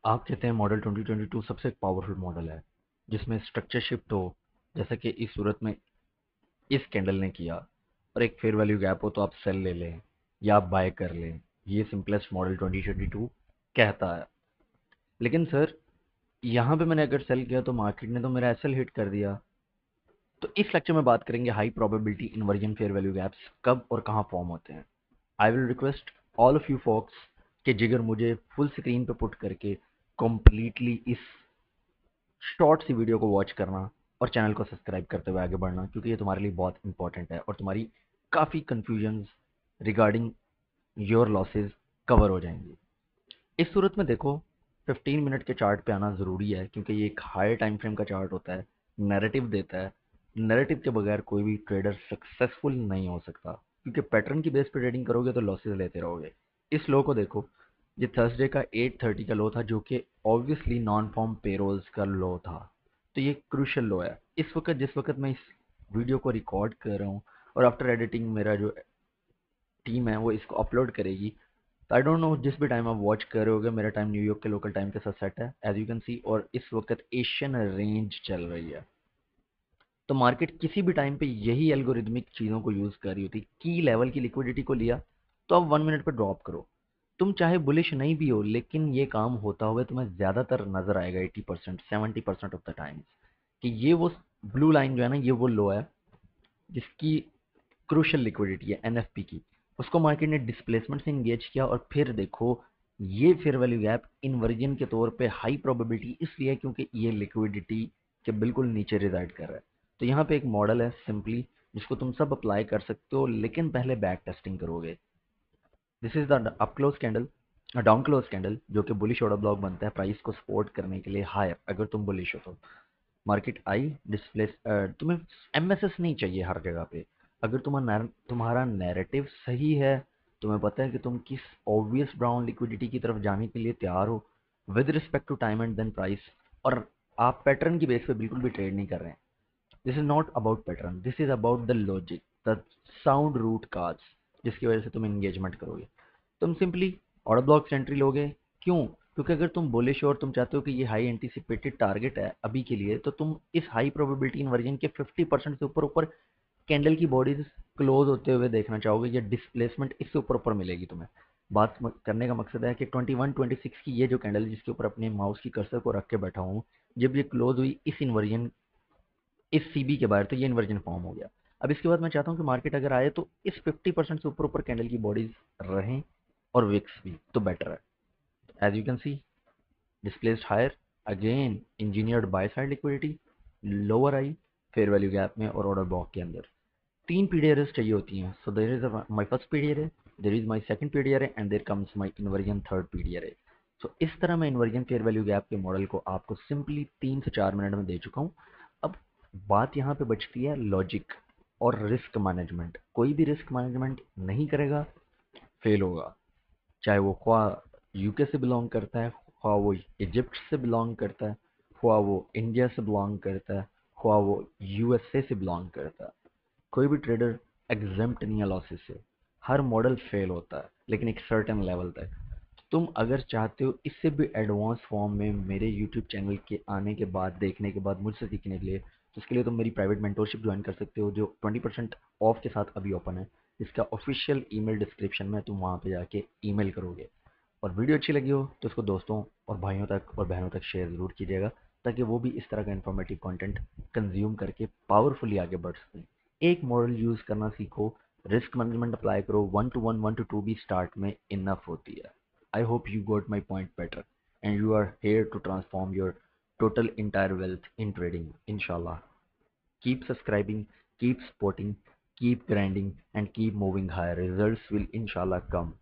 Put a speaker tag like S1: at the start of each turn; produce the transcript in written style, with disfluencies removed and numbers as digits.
S1: आप कहते हैं मॉडल 2022 सबसे पावरफुल मॉडल है जिसमें स्ट्रक्चर शिफ्ट हो, जैसा कि इस सूरत में इस कैंडल ने किया, और एक फेयर वैल्यू गैप हो तो आप सेल ले लें या आप बाय कर लें। ये सिंपलेस्ट मॉडल 2022 कहता है। लेकिन सर, यहाँ पे मैंने अगर सेल किया तो मार्केट ने तो मेरा एसएल हिट कर दिया। तो इस लेक्चर में बात करेंगे high probability inversion fair value gaps कब और कहाँ फॉर्म होते हैं। I will request all of you फॉक्स के जिगर मुझे फुल स्क्रीन पे पुट करके कंप्लीटली इस शॉर्ट सी वीडियो को वॉच करना और चैनल को सब्सक्राइब करते हुए आगे बढ़ना, क्योंकि ये तुम्हारे लिए बहुत इंपॉर्टेंट है और तुम्हारी काफ़ी confusion regarding your losses cover हो जाएंगी। इस सूरत में देखो, 15 मिनट के चार्ट पे आना ज़रूरी है क्योंकि ये एक हायर टाइम फ्रेम का चार्ट होता है, नैरेटिव देता है। नैरेटिव के बगैर कोई भी ट्रेडर सक्सेसफुल नहीं हो सकता, क्योंकि पैटर्न की बेस पे ट्रेडिंग करोगे तो लॉसेस लेते रहोगे। इस लो को देखो, ये थर्सडे का 8:30 का लो था, जो कि ऑब्वियसली नॉन फॉर्म पेरोल्स का लो था। तो ये क्रूशल लो है इस वक्त, जिस वक्त मैं इस वीडियो को रिकॉर्ड कर रहा हूँ, और आफ्टर एडिटिंग मेरा जो टीम है वो इसको अपलोड करेगी। तो आई डोंट नो जिस भी टाइम आप वॉच कर रहे होगे, मेरा टाइम न्यूयॉर्क के लोकल टाइम के साथ सेट है एज यू कैन सी, और इस वक्त एशियन रेंज चल रही है। तो मार्केट किसी भी टाइम पे यही एल्गोरिदमिक चीज़ों को यूज़ कर रही होती। की लेवल की लिक्विडिटी को लिया तो आप 1 मिनट पे ड्रॉप करो। तुम चाहे बुलिश नहीं भी हो, लेकिन ये काम होता हुआ तुम्हें ज़्यादातर नजर आएगा 80% 70% ऑफ द टाइम्स, कि ये वो ब्लू लाइन जो है ना, ये वो लो है जिसकी क्रूशल लिक्विडिटी है एनएफपी की। उसको मार्केट ने डिस्प्लेसमेंट से इंगेज किया, और फिर देखो ये फेयर वैल्यू गैप इन्वर्जन के तौर पे हाई प्रोबेबिलिटी इसलिए है क्योंकि ये लिक्विडिटी के बिल्कुल नीचे रिजाइड कर रहा है। तो यहाँ पे एक मॉडल है सिंपली, जिसको तुम सब अप्लाई कर सकते हो, लेकिन पहले बैक टेस्टिंग करोगे। This is the up close candle, down close candle, जो कि बुलिश ऑर्डर ब्लॉक बनता है प्राइस को सपोर्ट करने के लिए हायर। अगर तुम बुलिश हो तो मार्केट आई डिस्प्लेस, तुम्हें एमएसएस नहीं चाहिए हर जगह पे। अगर तुम्हारा नैरेटिव सही है, तुम्हें पता है कि तुम किस ऑब्वियस ब्राउन लिक्विडिटी की तरफ जाने के लिए तैयार हो with respect to time and then price, और आप पैटर्न की बेस पे बिल्कुल भी ट्रेड नहीं कर रहे हैं। This is not about pattern, this is about the logic, the sound root cards, जिसकी वजह से तुम एंगेजमेंट करोगे। तुम सिंपली ऑर्डर ब्लॉक एंट्री लोगे। क्यों? क्योंकि अगर तुम बुलिश हो और तुम चाहते हो कि ये हाई एंटीसिपेटेड टारगेट है अभी के लिए, तो तुम इस हाई प्रोबेबिलिटी इन्वर्जन के 50% से ऊपर ऊपर कैंडल की बॉडीज क्लोज होते हुए देखना चाहोगे, या डिस्प्लेसमेंट इससे ऊपर ऊपर मिलेगी तुम्हें। करने का मकसद है कि 21-26 की ये जो कैंडल जिसके ऊपर अपने माउस की कर्सर को रख के बैठा हूँ, जब ये क्लोज हुई इस इन्वर्जन, इस सीबी के बाहर, तो ये इन्वर्जन फॉर्म हो गया। अब इसके बाद मैं चाहता हूँ कि मार्केट अगर आए तो इस 50% से ऊपर ऊपर कैंडल की बॉडीज रहें, और विक्स भी तो बेटर है। As you can see, displaced higher, again engineered buy side liquidity, lower I fair value gap में और ऑर्डर ब्लॉक के अंदर। तीन पीडीआरएस चाहिए होती हैं। So there is my first PDRA, there is my second PDRA, and there comes my inversion third PDRA. So इस तरह मैं इन्वर्जन फेयर वैल्यू गैप के मॉडल को आपको सिंपली 3 से 4 मिनट में दे चुका हूँ। अब बात यहाँ पे बचती है लॉजिक और रिस्क मैनेजमेंट। कोई भी रिस्क मैनेजमेंट नहीं करेगा फेल होगा, चाहे वो ख्वा यूके से बिलोंग करता है, ख्वा वो इजिप्ट से बिलोंग करता है, ख्वा वो इंडिया से बिलोंग करता है, ख्वा वो यूएसए से बिलोंग करता है। कोई भी ट्रेडर एग्जेम्प्ट नहीं है लॉसेस से। हर मॉडल फेल होता है, लेकिन एक सर्टेन लेवल तक। तुम अगर चाहते हो इससे भी एडवांस फॉर्म में मेरे यूट्यूब चैनल के आने के बाद, देखने के बाद, मुझसे सीखने के लिए, तो उसके लिए तुम मेरी प्राइवेट मेंटोरशिप ज्वाइन कर सकते हो, जो 20% ऑफ के साथ अभी ओपन है। इसका ऑफिशियल ईमेल डिस्क्रिप्शन में, तुम वहाँ पे जाके ईमेल करोगे। और वीडियो अच्छी लगी हो तो उसको दोस्तों और भाइयों तक और बहनों तक शेयर ज़रूर कीजिएगा, ताकि वो भी इस तरह का इन्फॉर्मेटिव कंटेंट कंज्यूम करके पावरफुली आगे बढ़ सकें। एक मॉडल यूज़ करना सीखो, रिस्क मैनेजमेंट अप्लाई करो, 1 to 1 1 to 2 भी स्टार्ट में इनफ होती है। I hope you got my point better and you are here to transform your total entire wealth in trading, inshallah. Keep subscribing, keep supporting, keep grinding, and keep moving higher. Results will inshallah come.